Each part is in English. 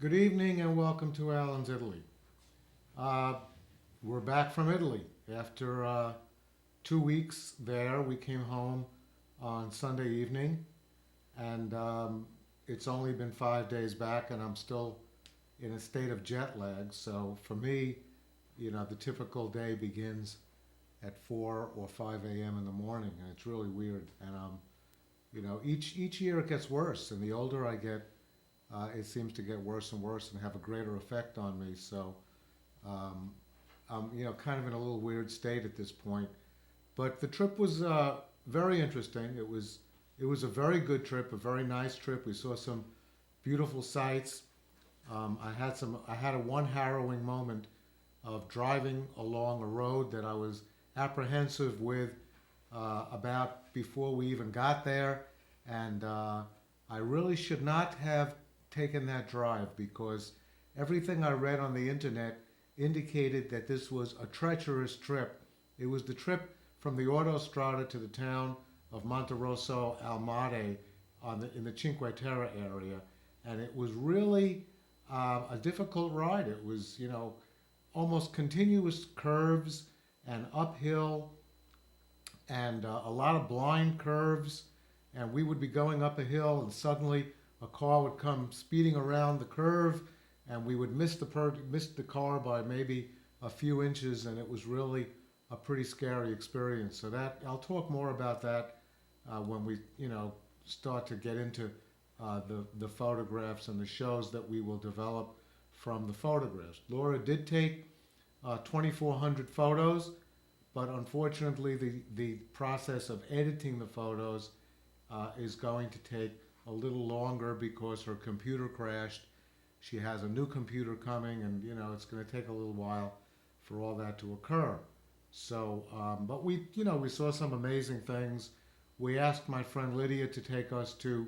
Good evening and welcome to Alan's Italy. Uh, we're back from Italy. After 2 weeks there, we came home on Sunday evening, and it's only been 5 days back, and I'm still in a state of jet lag. So for me, the typical day begins at 4 or 5 a.m. in the morning, and it's really weird. And each year it gets worse, and the older I get, it seems to get worse and worse and have a greater effect on me. So um, I'm kind of in a little weird state at this point. But the trip was very interesting. It was a very good trip, a very nice trip. We saw some beautiful sights. I had a one harrowing moment of driving along a road that I was apprehensive with about before we even got there, and I really should not have taken that drive because everything I read on the internet indicated that this was a treacherous trip. It was the trip from the Autostrada to the town of Monterosso al Mare in the Cinque Terre area, and it was really a difficult ride. It was, almost continuous curves and uphill and a lot of blind curves. And we would be going up a hill, and suddenly a car would come speeding around the curve, and we would miss the car by maybe a few inches, and it was really a pretty scary experience. So that I'll talk more about that when we start to get into the photographs and the shows that we will develop from the photographs. Laura did take 2,400 photos, but unfortunately, the process of editing the photos is going to take a little longer because her computer crashed. She has a new computer coming, and it's going to take a little while for all that to occur. So, but we saw some amazing things. We asked my friend Lydia to take us to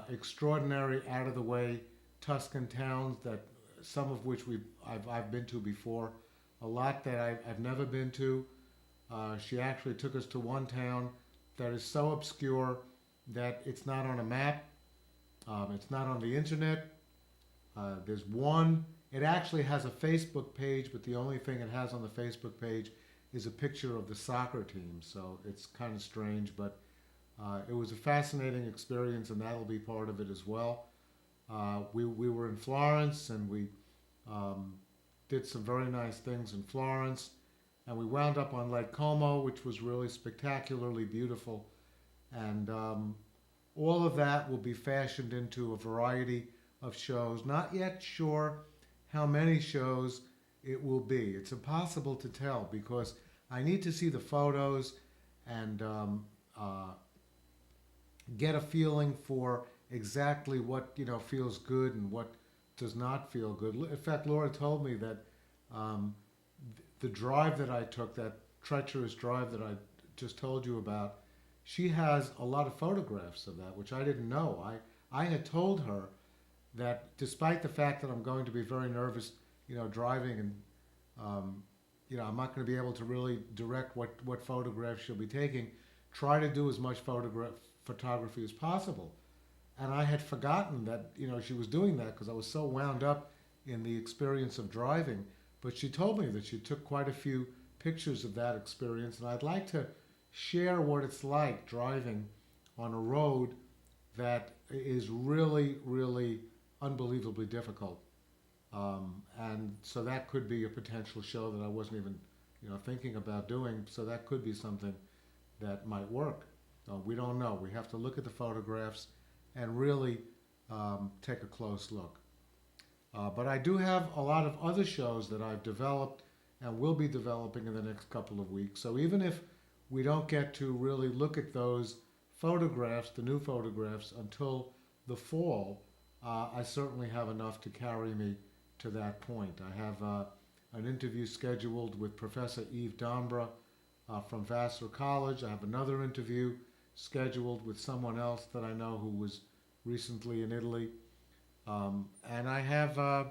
extraordinary, out of the way Tuscan towns that some of which I've been to before, a lot that I've never been to. She actually took us to one town that is so obscure that it's not on a map, it's not on the internet. There's one. It actually has a Facebook page, but the only thing it has on the Facebook page is a picture of the soccer team. So it's kind of strange, but it was a fascinating experience, and that'll be part of it as well. We were in Florence, and we um, did some very nice things in Florence, and we wound up on Lake Como, which was really spectacularly beautiful. And all of that will be fashioned into a variety of shows. Not yet sure how many shows it will be. It's impossible to tell because I need to see the photos and get a feeling for exactly what feels good and what does not feel good. In fact, Laura told me that um, the drive that I took, that treacherous drive that I just told you about, she has a lot of photographs of that, which I didn't know. I had told her that despite the fact that I'm going to be very nervous, driving and um, I'm not going to be able to really direct what photographs she'll be taking. Try to do as much photography as possible. And I had forgotten that she was doing that because I was so wound up in the experience of driving. But she told me that she took quite a few pictures of that experience, and I'd like to share what it's like driving on a road that is really, really unbelievably difficult. And so that could be a potential show that I wasn't even, thinking about doing. So that could be something that might work. We don't know. We have to look at the photographs and really take a close look. But I do have a lot of other shows that I've developed and will be developing in the next couple of weeks. So even if we don't get to really look at those photographs, the new photographs, until the fall, I certainly have enough to carry me to that point. I have an interview scheduled with Professor Eve Dombra from Vassar College. I have another interview scheduled with someone else that I know who was recently in Italy. And I have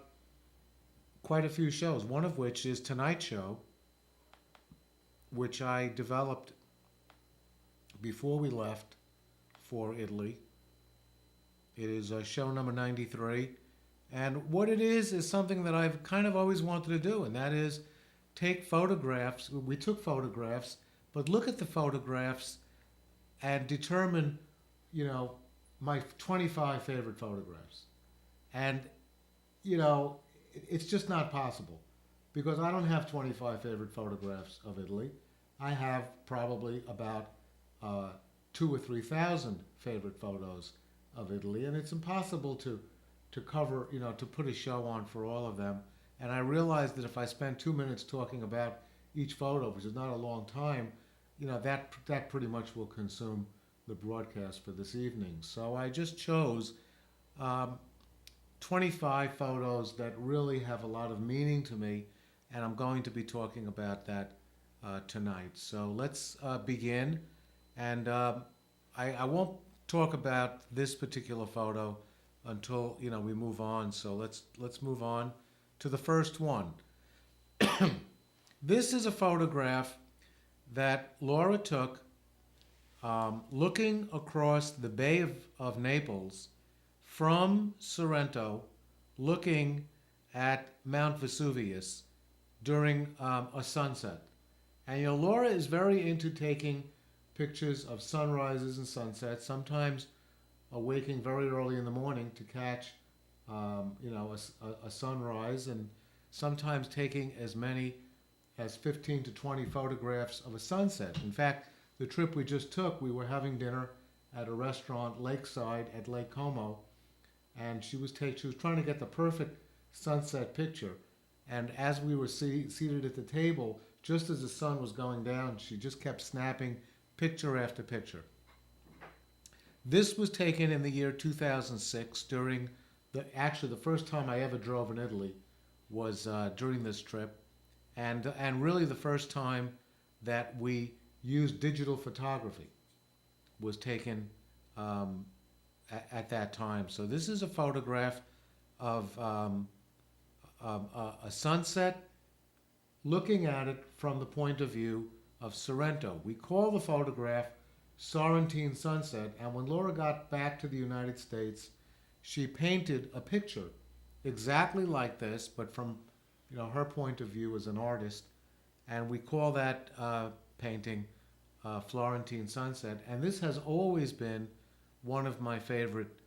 quite a few shows, one of which is Tonight Show, which I developed before we left for Italy. It is show number 93, And what it is something that I've kind of always wanted to do, and that is take photographs. We took photographs, but look at the photographs and determine, you know, my 25 favorite photographs. And, you know, it's just not possible because I don't have 25 favorite photographs of Italy. I have probably about uh, 2 or 3 thousand favorite photos of Italy, and it's impossible to cover, you know, to put a show on for all of them. And I realized that if I spend 2 minutes talking about each photo, which is not a long time, you know, that pretty much will consume the broadcast for this evening. So I just chose um, 25 photos that really have a lot of meaning to me, and I'm going to be talking about that tonight. So let's begin, and I won't talk about this particular photo until we move on. So let's move on to the first one. This is a photograph that Laura took looking across the Bay of Naples from Sorrento, looking at Mount Vesuvius during a sunset. And Laura is very into taking pictures of sunrises and sunsets, sometimes awaking very early in the morning to catch a sunrise, and sometimes taking as many as 15 to 20 photographs of a sunset. In fact, the trip we just took, we were having dinner at a restaurant lakeside at Lake Como, and she was trying to get the perfect sunset picture. And as we were seated at the table, just as the sun was going down, she just kept snapping picture after picture. This was taken in the year 2006 during the first time I ever drove in Italy was during this trip, and really the first time that we used digital photography was taken at that time. So this is a photograph of a sunset, looking at it from the point of view of Sorrento. We call the photograph Sorrentine Sunset, and when Laura got back to the United States, she painted a picture exactly like this, but from her point of view as an artist, and we call that painting Florentine Sunset. And this has always been one of my favorite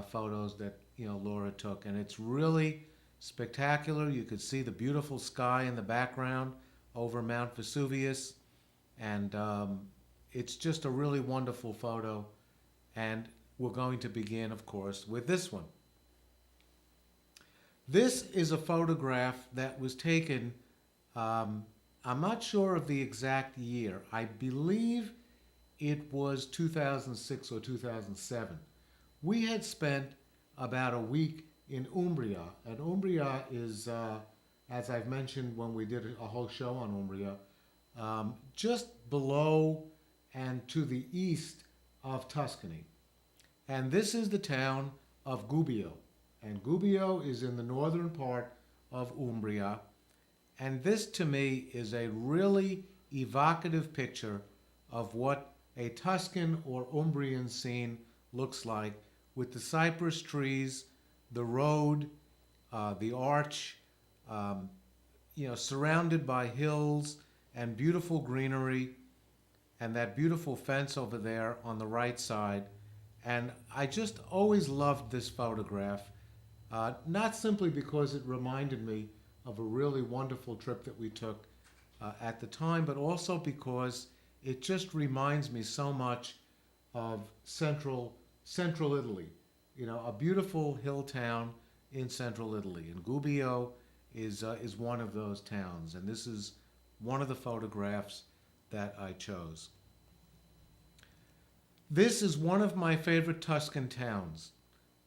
photos that Laura took, and it's really spectacular. You could see the beautiful sky in the background over Mount Vesuvius, and it's just a really wonderful photo. And we're going to begin, of course, with this one. This is a photograph that was taken, I'm not sure of the exact year. I believe it was 2006 or 2007. We had spent about a week in Umbria, and Umbria is, as I've mentioned when we did a whole show on Umbria, just below and to the east of Tuscany. And this is the town of Gubbio. And Gubbio is in the northern part of Umbria. And this, to me, is a really evocative picture of what a Tuscan or Umbrian scene looks like, with the cypress trees, the road, the arch, surrounded by hills and beautiful greenery, and that beautiful fence over there on the right side. And I just always loved this photograph, not simply because it reminded me of a really wonderful trip that we took at the time, but also because it just reminds me so much of central Italy. A beautiful hill town in central Italy, and Gubbio is one of those towns. And this is one of the photographs that I chose. This is one of my favorite Tuscan towns,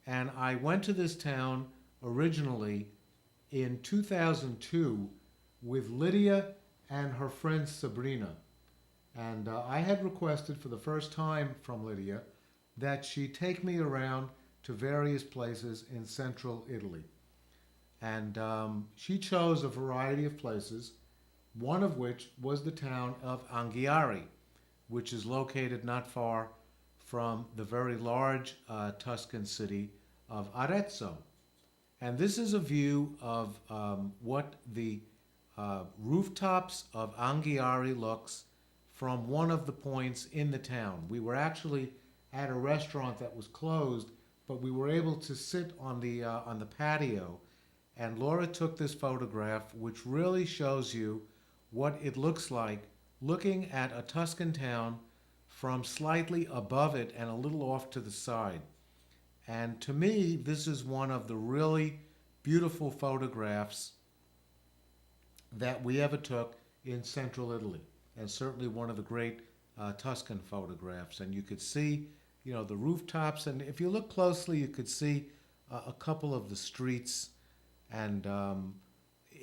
and I went to this town originally in 2002 with Lydia and her friend Sabrina. And I had requested for the first time from Lydia that she take me around to various places in central Italy. And she chose a variety of places, one of which was the town of Anghiari, which is located not far from the very large Tuscan city of Arezzo. And this is a view of what the rooftops of Anghiari looks from one of the points in the town. We were actually at a restaurant that was closed, but we were able to sit on the patio, and Laura took this photograph, which really shows you what it looks like looking at a Tuscan town from slightly above it and a little off to the side. And to me, this is one of the really beautiful photographs that we ever took in central Italy, and certainly one of the great Tuscan photographs. And you could see, the rooftops, and if you look closely, you could see a couple of the streets. And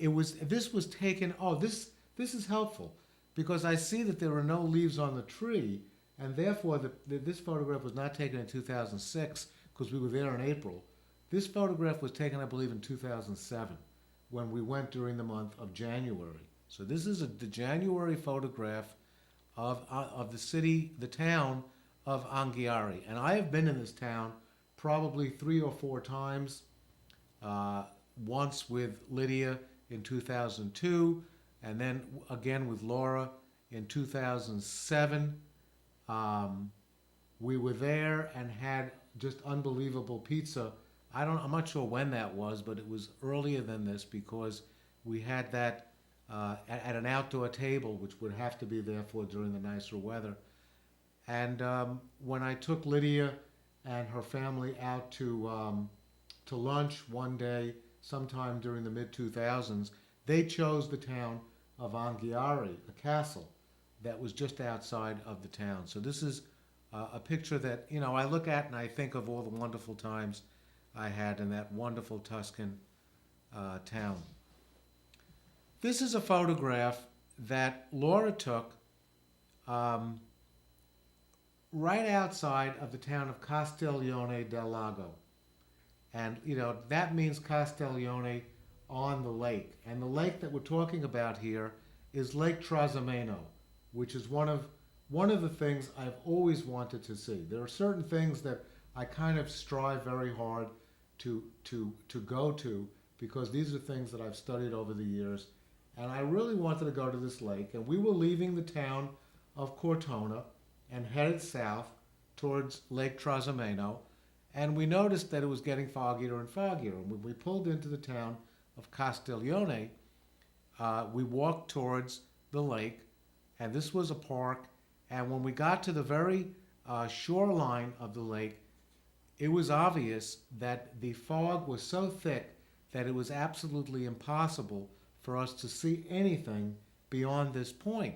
this was taken. Oh, this is helpful because I see that there are no leaves on the tree, and therefore this photograph was not taken in 2006 because we were there in April. This photograph was taken, I believe, in 2007 when we went during the month of January. So this is the January photograph of the town of Anghiari. And I have been in this town probably 3 or 4 times, once with Lydia in 2002, and then again with Laura in 2007. We were there and had just unbelievable pizza. I'm not sure when that was, but it was earlier than this because we had that at an outdoor table, which would have to be therefore during the nicer weather. And when I took Lydia and her family out to lunch one day, sometime during the mid-2000s, they chose the town of Anghiari, a castle that was just outside of the town. So this is a picture that, I look at and I think of all the wonderful times I had in that wonderful Tuscan town. This is a photograph that Laura took right outside of the town of Castiglione del Lago. And, that means Castiglione on the lake. And the lake that we're talking about here is Lake Trasimeno, which is one of the things I've always wanted to see. There are certain things that I kind of strive very hard to go to because these are things that I've studied over the years. And I really wanted to go to this lake. And we were leaving the town of Cortona and headed south towards Lake Trasimeno. And we noticed that it was getting foggier and foggier. And when we pulled into the town of Castiglione, we walked towards the lake, and this was a park. And when we got to the very shoreline of the lake, it was obvious that the fog was so thick that it was absolutely impossible for us to see anything beyond this point.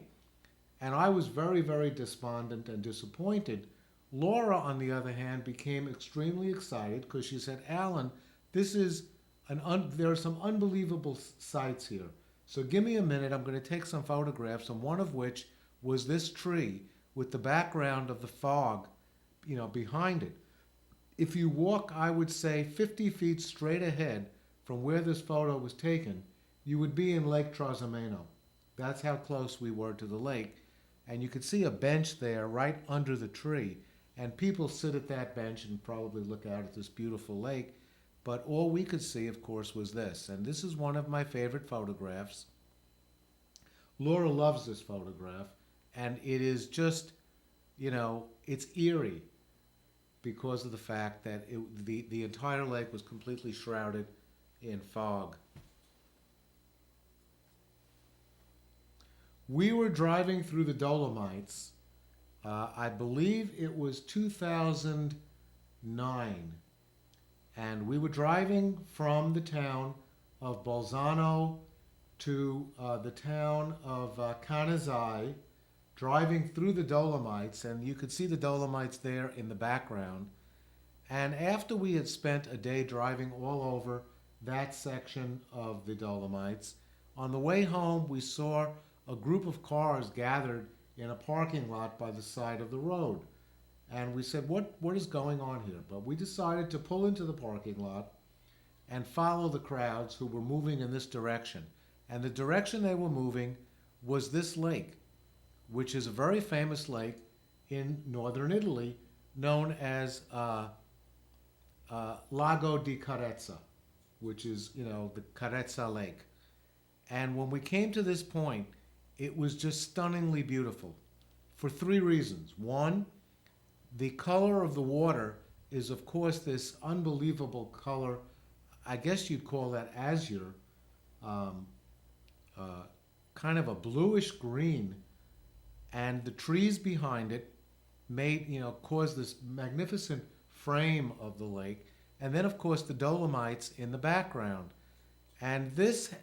And I was very, very despondent and disappointed. Laura, on the other hand, became extremely excited because she said, Alan, there are some unbelievable sights here. So give me a minute, I'm going to take some photographs, and one of which was this tree with the background of the fog, behind it. If you walk, I would say, 50 feet straight ahead from where this photo was taken, you would be in Lake Trasimeno. That's how close we were to the lake. And you could see a bench there right under the tree. And people sit at that bench and probably look out at this beautiful lake. But all we could see, of course, was this. And this is one of my favorite photographs. Laura loves this photograph. And it is just, it's eerie because of the fact that the entire lake was completely shrouded in fog. We were driving through the Dolomites. I believe it was 2009. And we were driving from the town of Bolzano to the town of Canazai, driving through the Dolomites, and you could see the Dolomites there in the background. And after we had spent a day driving all over that section of the Dolomites, on the way home we saw a group of cars gathered in a parking lot by the side of the road. And we said, what is going on here? But we decided to pull into the parking lot and follow the crowds who were moving in this direction. And the direction they were moving was this lake, which is a very famous lake in northern Italy known as Lago di Carezza. which is, the Carezza Lake. And when we came to this point, it was just stunningly beautiful for three reasons. One, the color of the water is, of course, this unbelievable color. I guess you'd call that azure, um, uh, kind of a bluish green, and the trees behind it caused this magnificent frame of the lake, and then, of course, the Dolomites in the background. And this,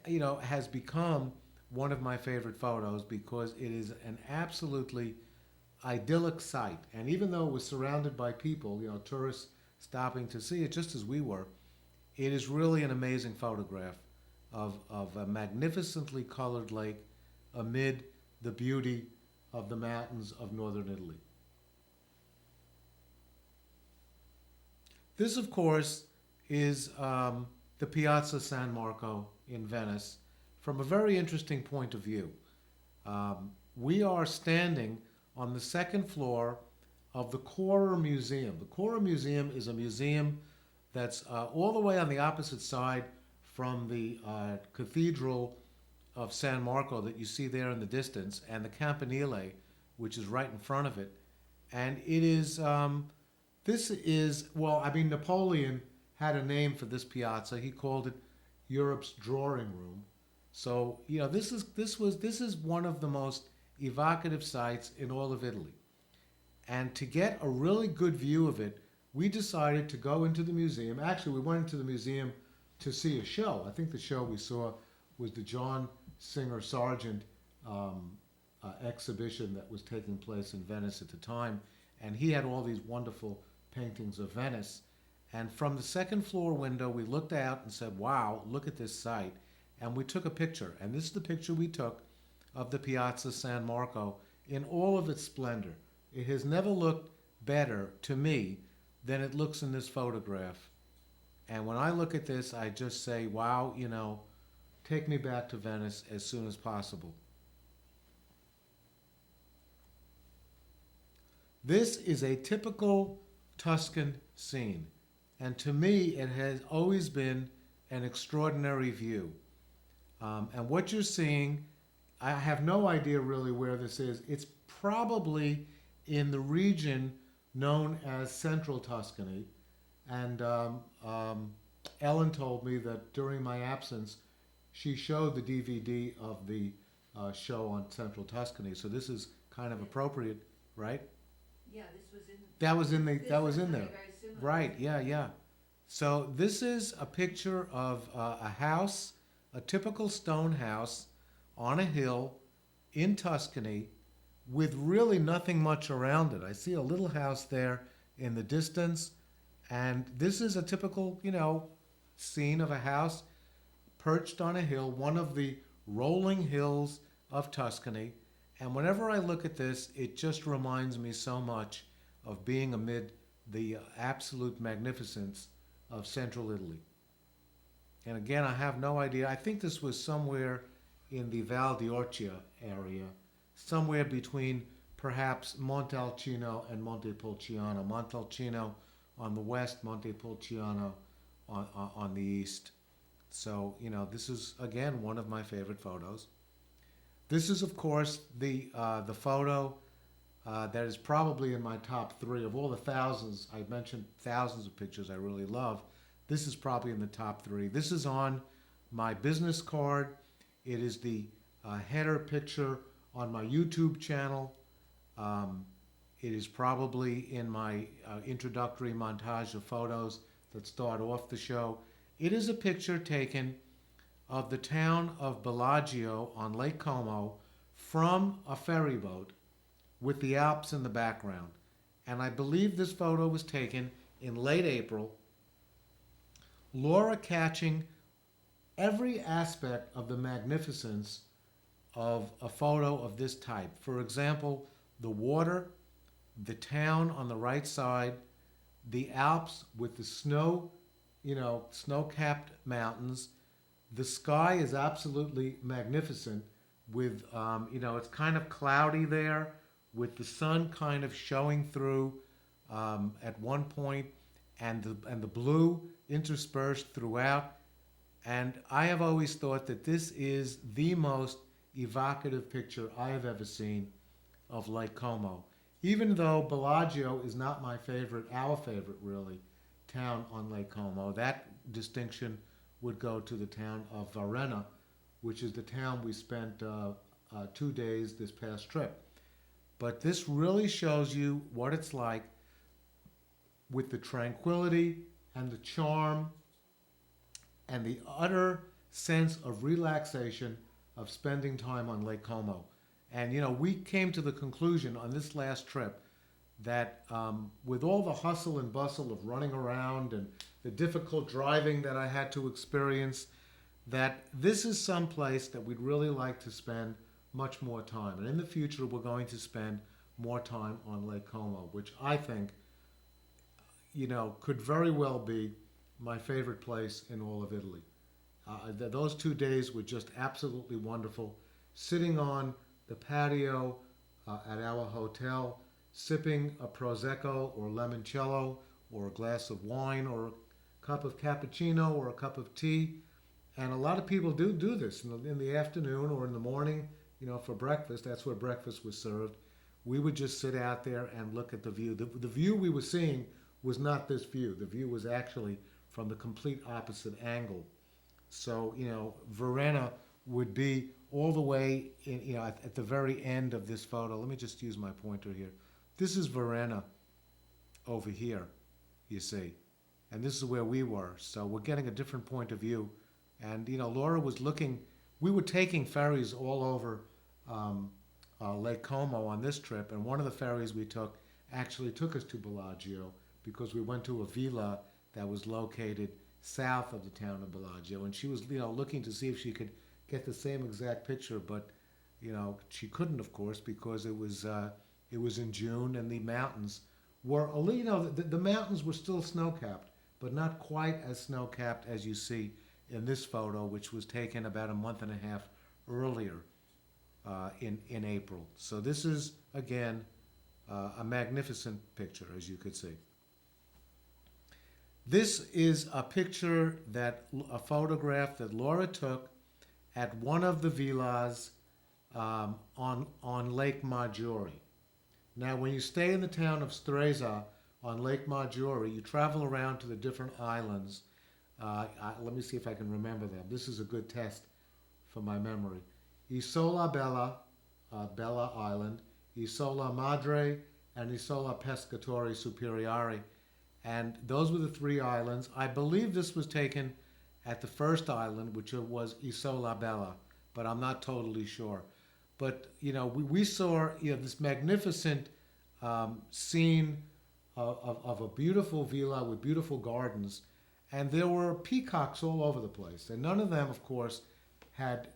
has become one of my favorite photos because it is an absolutely idyllic sight. And even though it was surrounded by people, tourists stopping to see it just as we were, it is really an amazing photograph of a magnificently colored lake amid the beauty of the mountains of northern Italy. This, of course, is the Piazza San Marco in Venice from a very interesting point of view. We are standing on the second floor of the Cora Museum. The Cora Museum is a museum that's all the way on the opposite side from the Cathedral of San Marco that you see there in the distance, and the Campanile, which is right in front of it. And it is, Napoleon had a name for this piazza. He called it Europe's drawing room. So, this is one of the most evocative sites in all of Italy. And to get a really good view of it, we decided to go into the museum. Actually, we went into the museum to see a show. I think the show we saw was the John Singer Sargent exhibition that was taking place in Venice at the time. And he had all these wonderful paintings of Venice. And from the second floor window, we looked out and said, wow, look at this site. And we took a picture. And this is the picture we took of the Piazza San Marco in all of its splendor. It has never looked better to me than it looks in this photograph. And when I look at this, I just say, wow, take me back to Venice as soon as possible. This is a typical Tuscan scene. And to me, it has always been an extraordinary view. And what you're seeing, I have no idea really where this is. It's probably in the region known as Central Tuscany. And Ellen told me that during my absence, she showed the DVD of the show on Central Tuscany. So this is kind of appropriate, right? Yeah, this was in. That was in there. Very similar. Right, yeah. So this is a picture of a house, a typical stone house on a hill in Tuscany with really nothing much around it. I see a little house there in the distance, and this is a typical, scene of a house perched on a hill, one of the rolling hills of Tuscany. And whenever I look at this, it just reminds me so much of being amid the absolute magnificence of central Italy. And again, I have no idea. I think this was somewhere in the Val d'Orcia area, somewhere between perhaps Montalcino and Montepulciano. Montalcino on the west, Montepulciano on the east. So, this is, again, one of my favorite photos. This is, of course, the photo that is probably in my top three of all the thousands. I mentioned thousands of pictures I really love. This is probably in the top three. This is on my business card. It is the header picture on my YouTube channel. It is probably in my introductory montage of photos that start off the show. It is a picture taken of the town of Bellagio on Lake Como from a ferry boat with the Alps in the background. And I believe this photo was taken in late April. Laura catching every aspect of the magnificence of a photo of this type. For example, the water, the town on the right side, the Alps with the snow, snow-capped mountains. The sky is absolutely magnificent with, it's kind of cloudy there with the sun kind of showing through at one point and the blue interspersed throughout. And I have always thought that this is the most evocative picture I have ever seen of Lake Como. Even though Bellagio is not my favorite, our favorite really, town on Lake Como, that distinction would go to the town of Varenna, which is the town we spent 2 days this past trip. But this really shows you what it's like with the tranquility and the charm and the utter sense of relaxation of spending time on Lake Como. And we came to the conclusion on this last trip that with all the hustle and bustle of running around and the difficult driving that I had to experience, that this is some place that we'd really like to spend much more time. And in the future, we're going to spend more time on Lake Como, which I think, could very well be my favorite place in all of Italy. Those 2 days were just absolutely wonderful. Sitting on the patio at our hotel, sipping a Prosecco or limoncello or a glass of wine or a cup of cappuccino or a cup of tea. And a lot of people do this in the afternoon or in the morning, for breakfast. That's where breakfast was served. We would just sit out there and look at the view. The view we were seeing was not this view. The view was actually from the complete opposite angle. So, Varenna would be all the way in, at the very end of this photo. Let me just use my pointer here. This is Varenna over here, you see. And this is where we were. So we're getting a different point of view. And, Laura was looking, we were taking ferries all over Lake Como on this trip. And one of the ferries we took actually took us to Bellagio because we went to a villa that was located south of the town of Bellagio. And she was, looking to see if she could get the same exact picture. But, she couldn't, of course, because it was in June and the mountains were, the mountains were still snow-capped, but not quite as snow-capped as you see in this photo, which was taken about a month and a half earlier in April. So this is, again, a magnificent picture, as you could see. This is a photograph that Laura took at one of the villas on Lake Maggiore. Now, when you stay in the town of Stresa on Lake Maggiore, you travel around to the different islands. Let me see if I can remember them. This is a good test for my memory. Isola Bella, Bella Island, Isola Madre, and Isola Pescatori Superiore. And those were the three islands. I believe this was taken at the first island, which was Isola Bella, but I'm not totally sure. But, we saw this magnificent scene of a beautiful villa with beautiful gardens. And there were peacocks all over the place. And none of them, of course, had,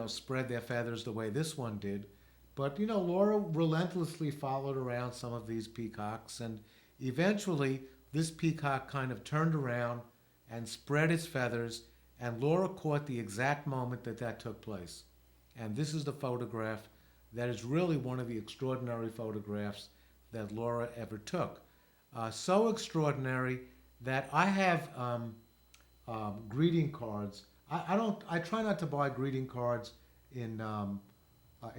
spread their feathers the way this one did. But, Laura relentlessly followed around some of these peacocks. And eventually, this peacock kind of turned around and spread its feathers. And Laura caught the exact moment that took place. And this is the photograph that is really one of the extraordinary photographs that Laura ever took. So extraordinary that I have greeting cards. I try not to buy greeting cards in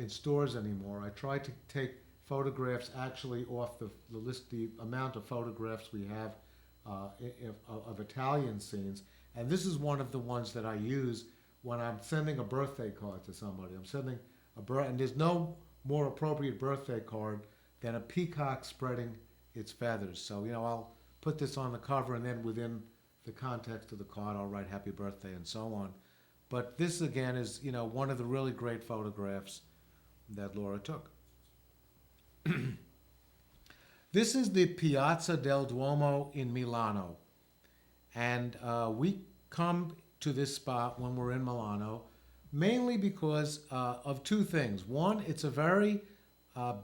stores anymore. I try to take photographs actually off the list, the amount of photographs we have of Italian scenes. And this is one of the ones that I use when I'm sending a birthday card to somebody. I'm sending and there's no more appropriate birthday card than a peacock spreading its feathers. So, I'll put this on the cover, and then within the context of the card, I'll write happy birthday and so on. But this, again, is, one of the really great photographs that Laura took. This is the Piazza del Duomo in Milano. And we come to this spot when we're in Milano, mainly because of two things. One, it's a very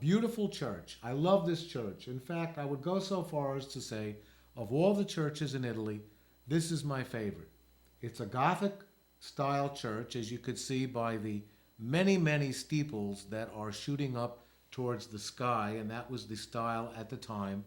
beautiful church. I love this church. In fact, I would go so far as to say, of all the churches in Italy, this is my favorite. It's a Gothic-style church, as you could see by the many, many steeples that are shooting up towards the sky, and that was the style at the time.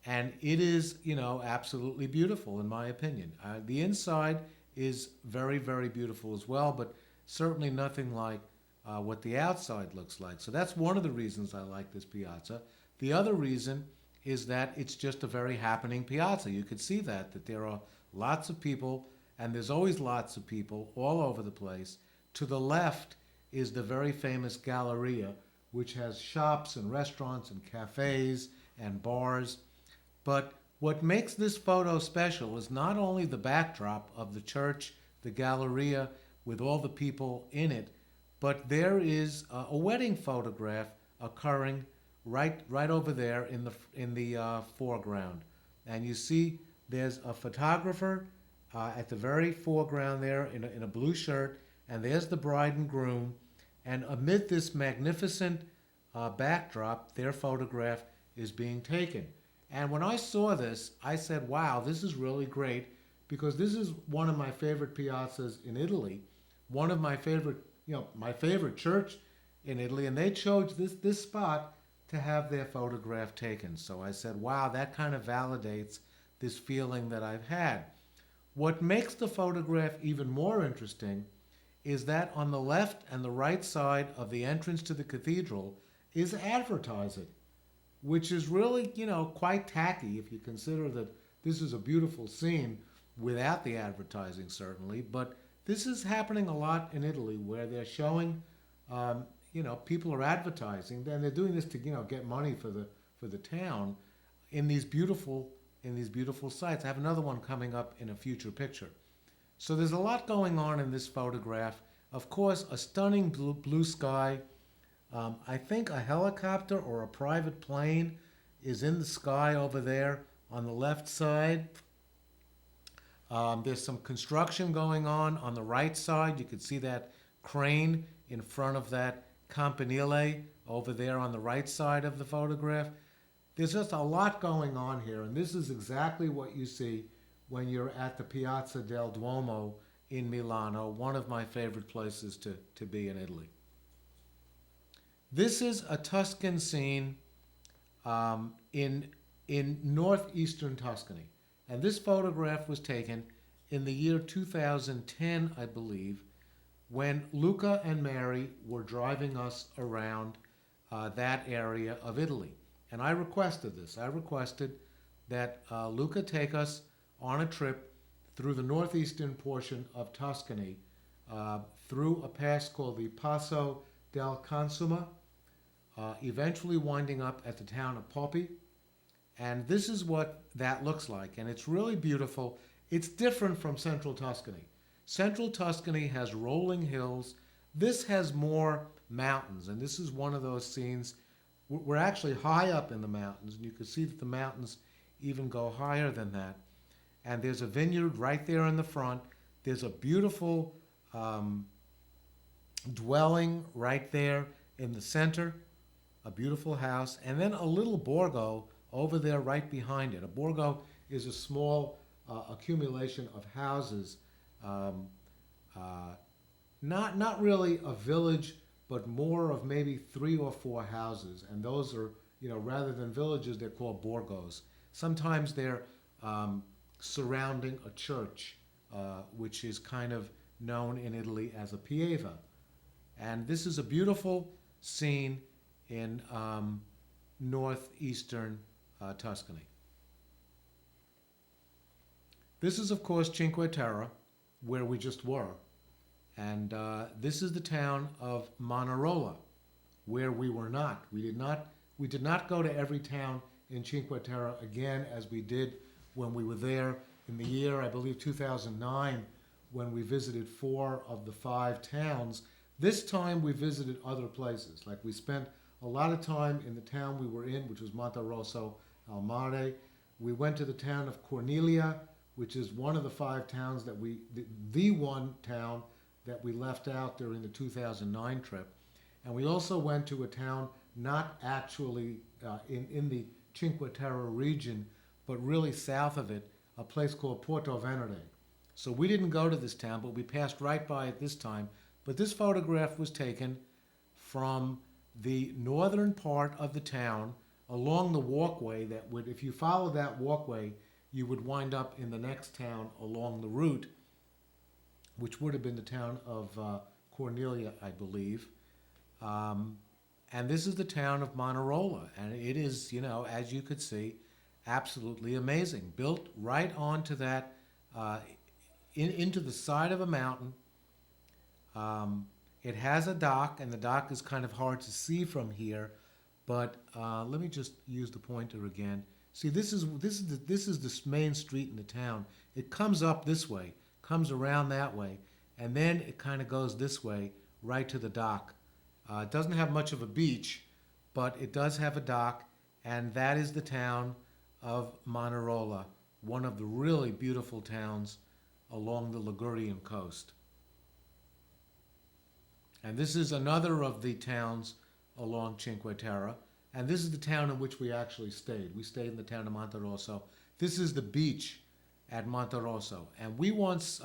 And it is, absolutely beautiful, in my opinion. The inside is very, very beautiful as well, but certainly nothing like what the outside looks like. So that's one of the reasons I like this piazza. The other reason is that it's just a very happening piazza. You could see that there are lots of people, and there's always lots of people all over the place. To the left is the very famous Galleria, which has shops and restaurants and cafes and bars. But what makes this photo special is not only the backdrop of the church, the Galleria, with all the people in it, but there is a wedding photograph occurring right over there in the foreground. And you see there's a photographer at the very foreground there in a blue shirt, and there's the bride and groom. And amid this magnificent backdrop, their photograph is being taken. And when I saw this, I said, wow, this is really great, because this is one of my favorite piazzas in Italy, one of my favorite, my favorite church in Italy, and they chose this spot to have their photograph taken. So I said, wow, that kind of validates this feeling that I've had. What makes the photograph even more interesting is that on the left and the right side of the entrance to the cathedral is advertising, which is really, quite tacky if you consider that this is a beautiful scene without the advertising, certainly. But this is happening a lot in Italy, where they're showing, people are advertising, and they're doing this to, get money for the town in these beautiful sites. I have another one coming up in a future picture. So there's a lot going on in this photograph. Of course, a stunning blue sky. I think a helicopter or a private plane is in the sky over there on the left side. There's some construction going on the right side. You can see that crane in front of that campanile over there on the right side of the photograph. There's just a lot going on here, and this is exactly what you see when you're at the Piazza del Duomo in Milano, one of my favorite places to be in Italy. This is a Tuscan scene in northeastern Tuscany. And this photograph was taken in the year 2010, I believe, when Luca and Mary were driving us around that area of Italy. And I requested this. I requested that Luca take us on a trip through the northeastern portion of Tuscany, through a pass called the Passo del Consuma, eventually winding up at the town of Poppi. And this is what that looks like, and it's really beautiful. It's different from central Tuscany. Central Tuscany has rolling hills. This has more mountains, and this is one of those scenes. We're actually high up in the mountains, and you can see that the mountains even go higher than that. And there's a vineyard right there in the front. There's a beautiful dwelling right there in the center, a beautiful house, and then a little borgo over there right behind it. A borgo is a small accumulation of houses, not really a village, but more of maybe 3 or 4 houses. And those are, rather than villages, they're called borgos. Sometimes they're surrounding a church, which is kind of known in Italy as a pieve. And this is a beautiful scene in northeastern Tuscany. This is, of course, Cinque Terre, where we just were. And this is the town of Manarola, where we were not. We did not go to every town in Cinque Terre again, as we did when we were there in the year, I believe, 2009, when we visited 4 of the 5 towns. This time we visited other places. Like, we spent a lot of time in the town we were in, which was Monterosso al Mare. We went to the town of Cornelia, which is one of the 5 towns that the one town that we left out during the 2009 trip. And we also went to a town not actually in the Cinque Terre region, but really south of it, a place called Porto Venere. So we didn't go to this town, but we passed right by it this time. But this photograph was taken from the northern part of the town along the walkway that would, if you followed that walkway, you would wind up in the next town along the route. which would have been the town of Cornelia, I believe. Um, and this is the town of Monterola, and it is, as you could see, absolutely amazing. Built right onto that, uh, into the side of a mountain. Um, it has a dock, and the dock is kind of hard to see from here. But let me just use the pointer again. See, this is the main street in the town. It comes up this way, comes around that way, and then it kind of goes this way, right to the dock. It doesn't have much of a beach, but it does have a dock, and that is the town of Monterola, one of the really beautiful towns along the Ligurian coast. And this is another of the towns along Cinque Terre. And this is the town in which we actually stayed. We stayed in the town of Monterosso. This is the beach at Monterosso. And we once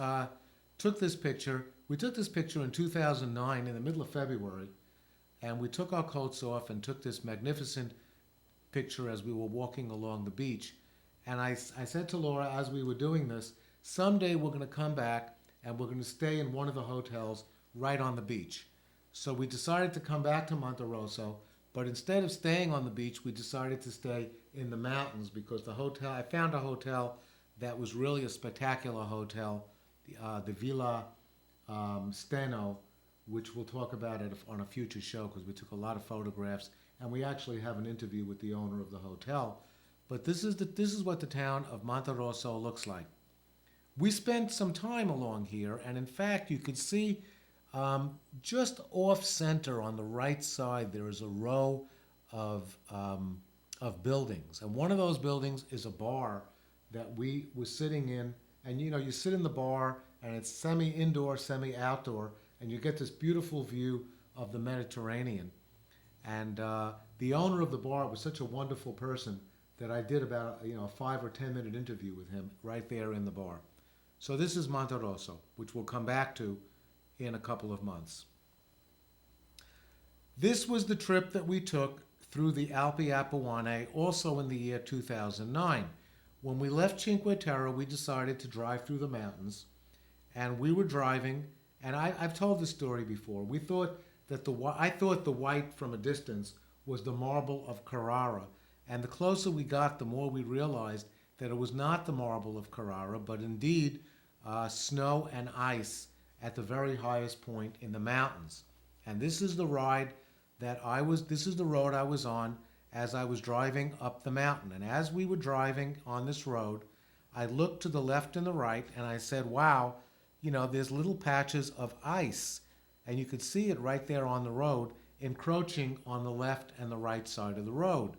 took this picture. We took this picture in 2009 in the middle of February. And we took our coats off and took this magnificent picture as we were walking along the beach. And I said to Laura as we were doing this, someday we're going to come back and we're going to stay in one of the hotels right on the beach. So we decided to come back to Monterosso, but instead of staying on the beach, we decided to stay in the mountains because I found a hotel that was really a spectacular hotel, the Villa Steno, which we'll talk about on a future show because we took a lot of photographs and we actually have an interview with the owner of the hotel. But this is what the town of Monterosso looks like. We spent some time along here, and in fact, you could see just off center on the right side, there is a row of buildings. And one of those buildings is a bar that we were sitting in. And you sit in the bar and it's semi-indoor, semi-outdoor, and you get this beautiful view of the Mediterranean. And the owner of the bar was such a wonderful person that I did about a 5 or 10 minute interview with him right there in the bar. So this is Monterosso, which we'll come back to in a couple of months. This was the trip that we took through the Alpi Appuane, also in the year 2009. When we left Cinque Terre, we decided to drive through the mountains, and we were driving, and I've told this story before. I thought the white from a distance was the marble of Carrara, and the closer we got, the more we realized that it was not the marble of Carrara, but indeed snow and ice at the very highest point in the mountains. And this is the this is the road I was on as I was driving up the mountain. And as we were driving on this road, I looked to the left and the right and I said, wow, there's little patches of ice. And you could see it right there on the road, encroaching on the left and the right side of the road.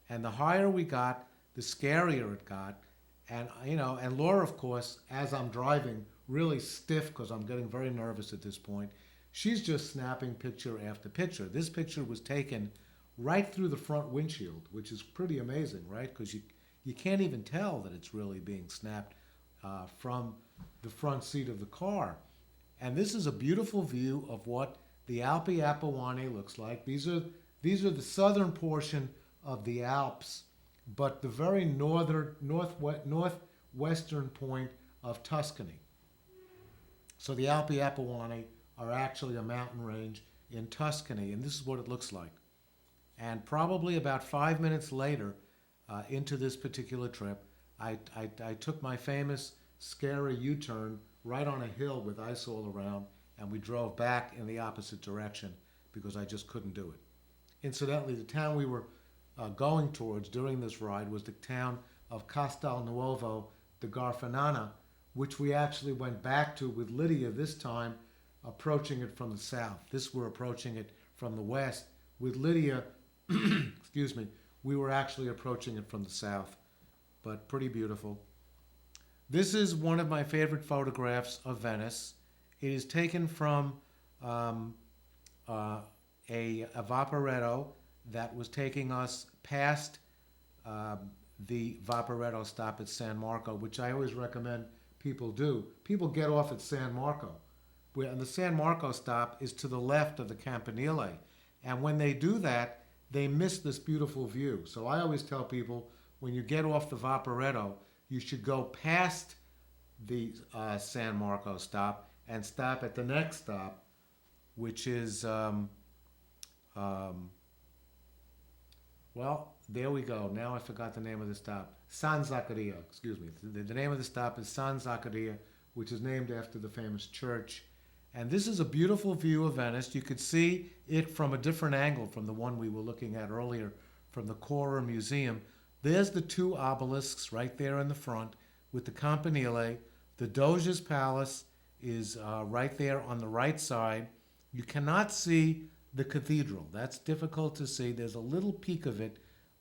And the higher we got, the scarier it got. And, and Laura, of course, as I'm driving, really stiff because I'm getting very nervous at this point, she's just snapping picture after picture. This picture was taken right through the front windshield, which is pretty amazing, right? Because you can't even tell that it's really being snapped from the front seat of the car. And this is a beautiful view of what the Alpi Appuane looks like. These are the southern portion of the Alps, but the very northwestern point of Tuscany. So the Alpi Appuane are actually a mountain range in Tuscany, and this is what it looks like. And probably about 5 minutes later into this particular trip, I took my famous scary U-turn right on a hill with ice all around, and we drove back in the opposite direction because I just couldn't do it. Incidentally, the town we were going towards during this ride was the town of Castelnuovo de Garfagnana, which we actually went back to with Lydia, this time approaching it from the south. This we're approaching it from the west. With Lydia, excuse me, we were actually approaching it from the south, but pretty beautiful. This is one of my favorite photographs of Venice. It is taken from a Vaporetto that was taking us past the Vaporetto stop at San Marco, which I always recommend people do. People get off at San Marco, and the San Marco stop is to the left of the Campanile. And when they do that, they miss this beautiful view. So I always tell people, when you get off the Vaporetto, you should go past the San Marco stop and stop at the next stop, which is, um, well, there we go. Now I forgot the name of the stop. San Zaccaria, excuse me. The name of the stop is San Zaccaria, which is named after the famous church. And this is a beautiful view of Venice. You could see it from a different angle from the one we were looking at earlier from the Cora Museum. There's the two obelisks right there in the front with the Campanile. The Doge's Palace is right there on the right side. You cannot see the cathedral. That's difficult to see. There's a little peak of it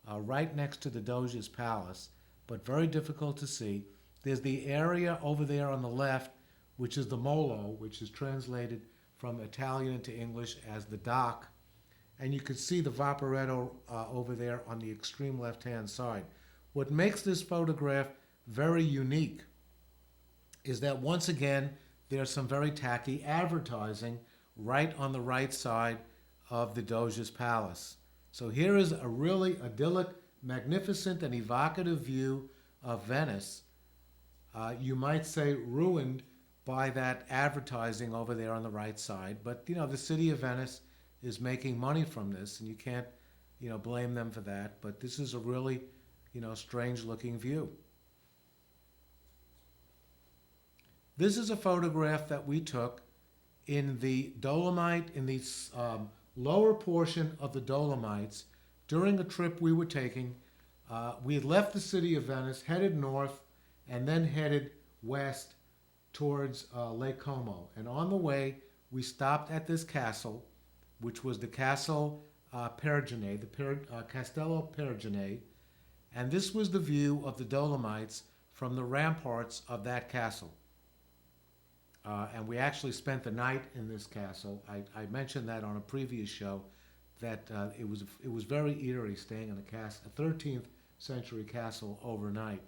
right next to the Doge's Palace, but very difficult to see. There's the area over there on the left, which is the Molo, which is translated from Italian into English as the dock. And you can see the Vaporetto over there on the extreme left-hand side. What makes this photograph very unique is that once again, there's some very tacky advertising right on the right side of the Doge's Palace. So here is a really idyllic, magnificent, and evocative view of Venice. You might say ruined by that advertising over there on the right side. But, you know, the city of Venice is making money from this, and you can't, you know, blame them for that. But this is a really, you know, strange-looking view. This is a photograph that we took in the Dolomite, in the lower portion of the Dolomites during a trip we were taking. We had left the city of Venice, headed north, and then headed west towards Lake Como. And on the way, we stopped at this castle, which was the Castle Pergine, the Castello Pergine. And this was the view of the Dolomites from the ramparts of that castle. And we actually spent the night in this castle. I mentioned that on a previous show, that it was very eerie staying in a 13th century castle overnight.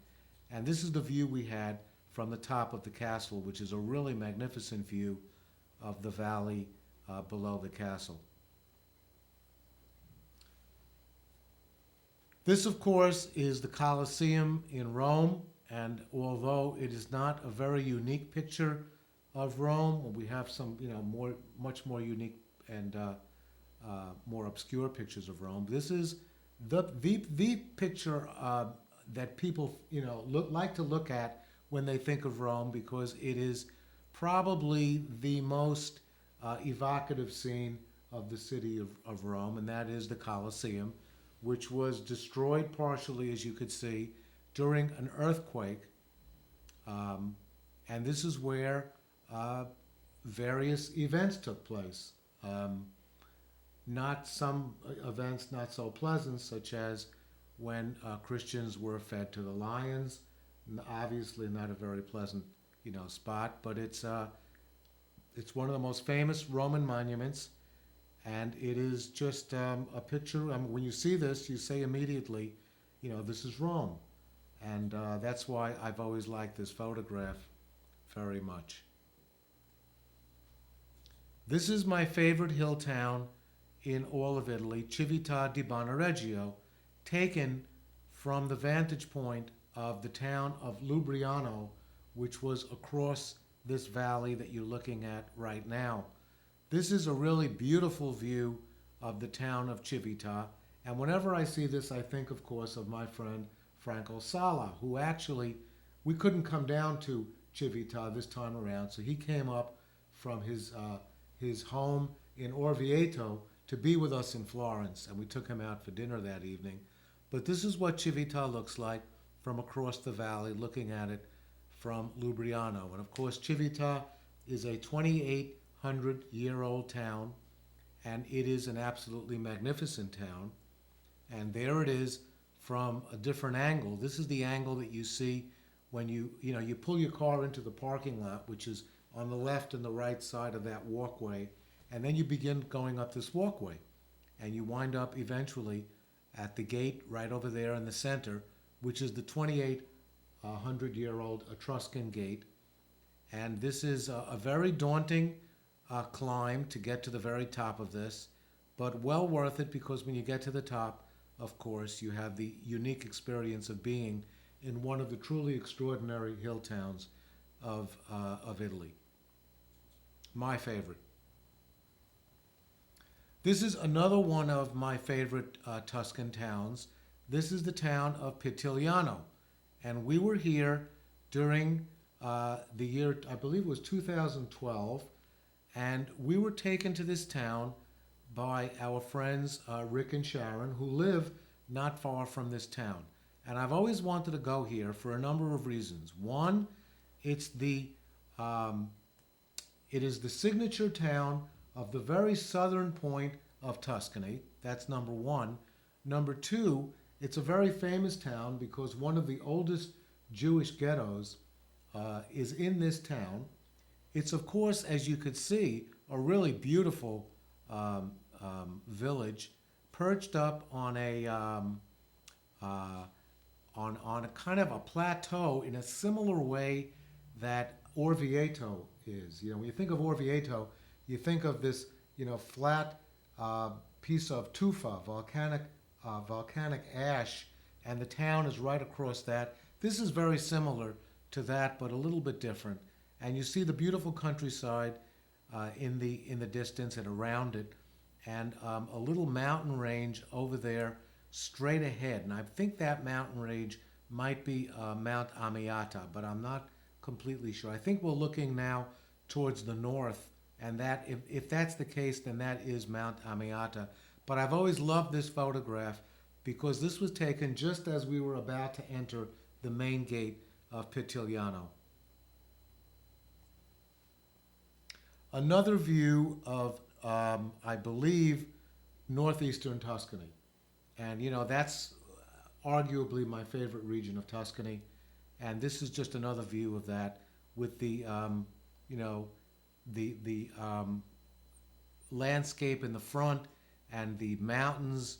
And this is the view we had from the top of the castle, which is a really magnificent view of the valley below the castle. This, of course, is the Colosseum in Rome, and although it is not a very unique picture of Rome, we have some, you know, much more unique and more obscure pictures of Rome. This is the picture that people, you know, like to look at when they think of Rome, because it is probably the most evocative scene of the city of Rome, and that is the Colosseum, which was destroyed partially, as you could see, during an earthquake. And this is where various events took place. Not some events not so pleasant, such as when Christians were fed to the lions. Obviously not a very pleasant, you know, spot, but it's one of the most famous Roman monuments, and it is just a picture. I mean, when you see this, you say immediately, you know, this is Rome, and that's why I've always liked this photograph very much. This is my favorite hill town in all of Italy, Civita di Bonareggio, taken from the vantage point of the town of Lubriano, which was across this valley that you're looking at right now. This is a really beautiful view of the town of Civita, and whenever I see this, I think, of course, of my friend Franco Sala, who actually, we couldn't come down to Civita this time around, so he came up from his home in Orvieto to be with us in Florence, and we took him out for dinner that evening. But this is what Civita looks like from across the valley, looking at it from Lubriano. And of course, Civita is a 2,800-year-old town, and it is an absolutely magnificent town. And there it is from a different angle. This is the angle that you see when you pull your car into the parking lot, which is on the left and the right side of that walkway, and then you begin going up this walkway, and you wind up eventually at the gate right over there in the center, which is the 2,800-year-old Etruscan gate. And this is a very daunting climb to get to the very top of this, but well worth it, because when you get to the top, of course, you have the unique experience of being in one of the truly extraordinary hill towns of Italy. my favorite. This is another one of my favorite Tuscan towns. This is the town of Pitigliano. And we were here during the year, I believe it was 2012, and we were taken to this town by our friends Rick and Sharon, who live not far from this town. And I've always wanted to go here for a number of reasons. One, it's it is the signature town of the very southern point of Tuscany. That's number one. Number two, it's a very famous town because one of the oldest Jewish ghettos is in this town. It's, of course, as you could see, a really beautiful village perched up on a kind of a plateau in a similar way that Orvieto is. You know, when you think of Orvieto, you think of this, flat piece of tufa, volcanic ash, and the town is right across that. This is very similar to that, but a little bit different. And you see the beautiful countryside in the distance and around it, and a little mountain range over there straight ahead. And I think that mountain range might be Mount Amiata, but I'm not completely sure. I think we're looking now towards the north, and that if that's the case, then that is Mount Amiata. But I've always loved this photograph because this was taken just as we were about to enter the main gate of Pitigliano. Another view of, I believe, northeastern Tuscany. And, that's arguably my favorite region of Tuscany. And this is just another view of that with the landscape in the front and the mountains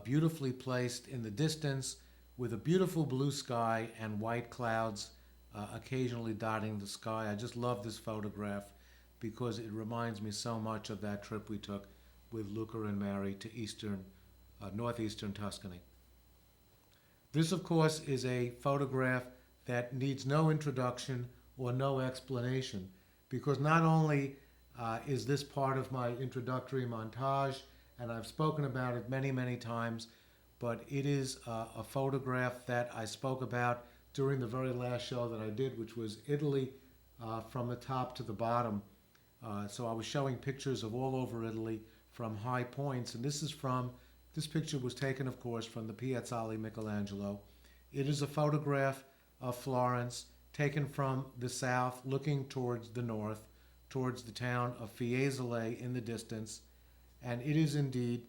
beautifully placed in the distance with a beautiful blue sky and white clouds occasionally dotting the sky. I just love this photograph because it reminds me so much of that trip we took with Luca and Mary to northeastern Tuscany. This, of course, is a photograph that needs no introduction or no explanation because not only is this part of my introductory montage, and I've spoken about it many, many times, but it is a photograph that I spoke about during the very last show that I did, which was Italy from the top to the bottom. So I was showing pictures of all over Italy from high points, and this picture was taken, of course, from the Piazzale Michelangelo. It is a photograph of Florence taken from the south, looking towards the north, towards the town of Fiesole in the distance, and it is indeed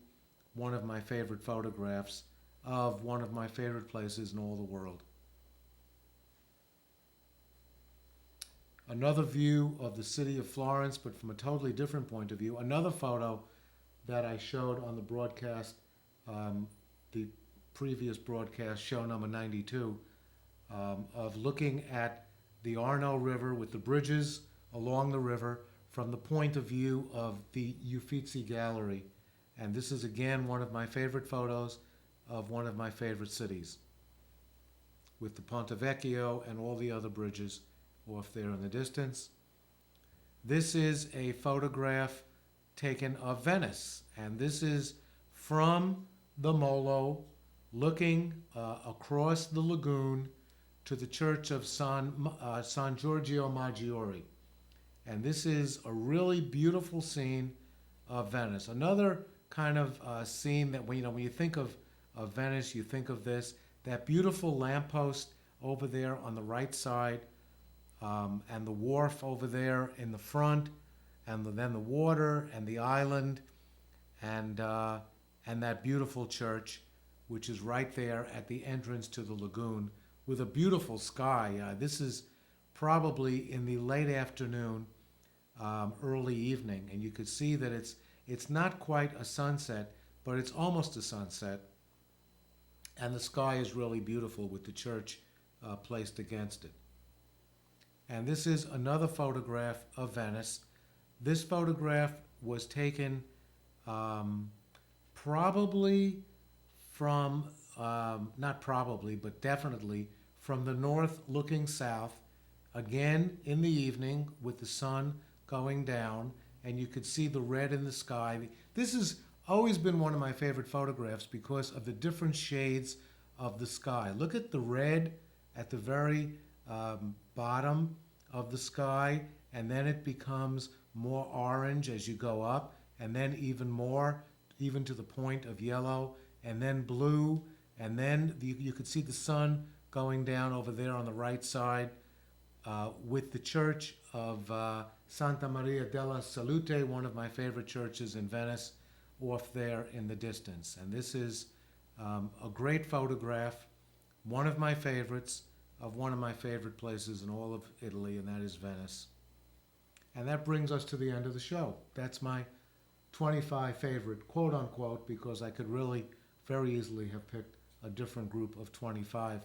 one of my favorite photographs of one of my favorite places in all the world. Another view of the city of Florence, but from a totally different point of view. Another photo that I showed on the broadcast, the previous broadcast, show number 92, of looking at the Arno River with the bridges along the river from the point of view of the Uffizi Gallery. And this is again one of my favorite photos of one of my favorite cities, with the Ponte Vecchio and all the other bridges off there in the distance. This is a photograph taken of Venice, and this is from the Molo, looking across the lagoon to the church of San Giorgio Maggiore. And this is a really beautiful scene of Venice. Another kind of scene that when you think of Venice, you think of this, that beautiful lamppost over there on the right side, and the wharf over there in the front, and then the water and the island, and that beautiful church, which is right there at the entrance to the lagoon, with a beautiful sky. This is probably in the late afternoon, early evening, and you could see that it's not quite a sunset, but it's almost a sunset, and the sky is really beautiful with the church placed against it. And this is another photograph of Venice. This photograph was taken probably from, not probably, but definitely from the north looking south, again in the evening with the sun going down, and you could see the red in the sky. This has always been one of my favorite photographs because of the different shades of the sky. Look at the red at the very bottom of the sky, and then it becomes more orange as you go up, and then even more, even to the point of yellow, and then blue, and then you could see the sun going down over there on the right side with the church of Santa Maria della Salute, one of my favorite churches in Venice, off there in the distance. And this is a great photograph, one of my favorites, of one of my favorite places in all of Italy, and that is Venice. And that brings us to the end of the show. That's my 25 favorite, quote unquote, because I could really very easily have picked a different group of 25.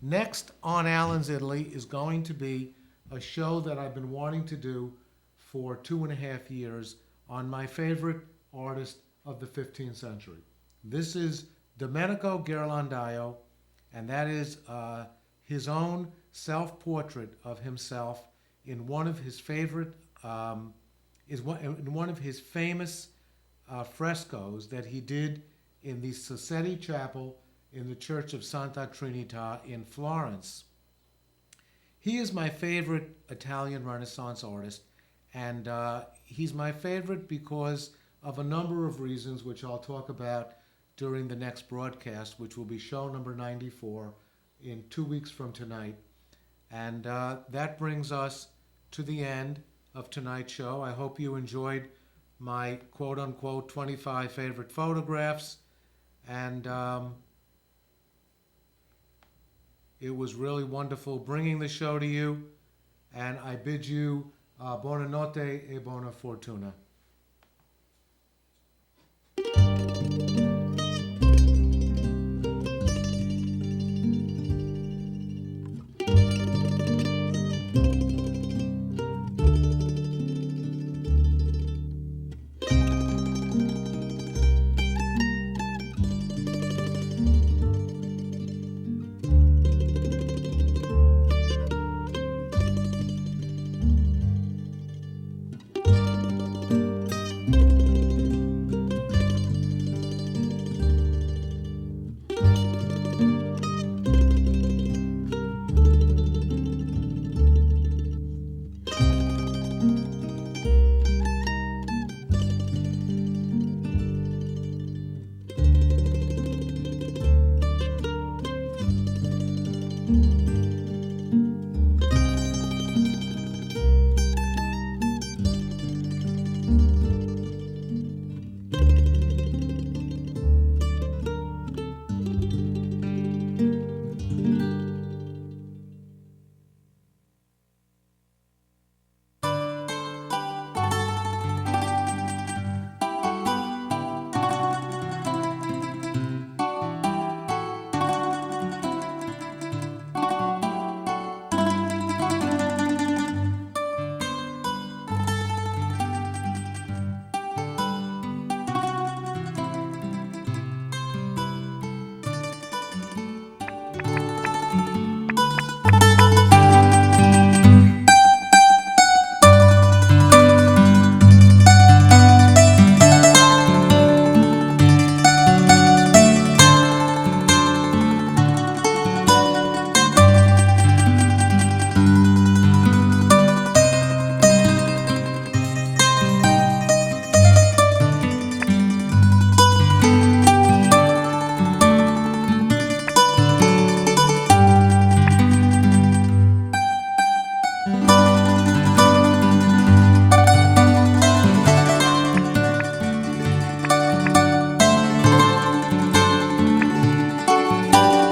Next on Alan's Italy is going to be a show that I've been wanting to do for 2.5 years on my favorite artist of the 15th century. This is Domenico Ghirlandaio, and that is his own self-portrait of himself in one of his favorite, in one of his famous frescoes that he did in the Sassetti Chapel in the Church of Santa Trinita in Florence. He is my favorite Italian Renaissance artist, and he's my favorite because of a number of reasons, which I'll talk about during the next broadcast, which will be show number 94 in 2 weeks from tonight. And that brings us to the end of tonight's show. I hope you enjoyed my quote-unquote 25 favorite photographs, and it was really wonderful bringing the show to you, and I bid you buonanotte e buona fortuna.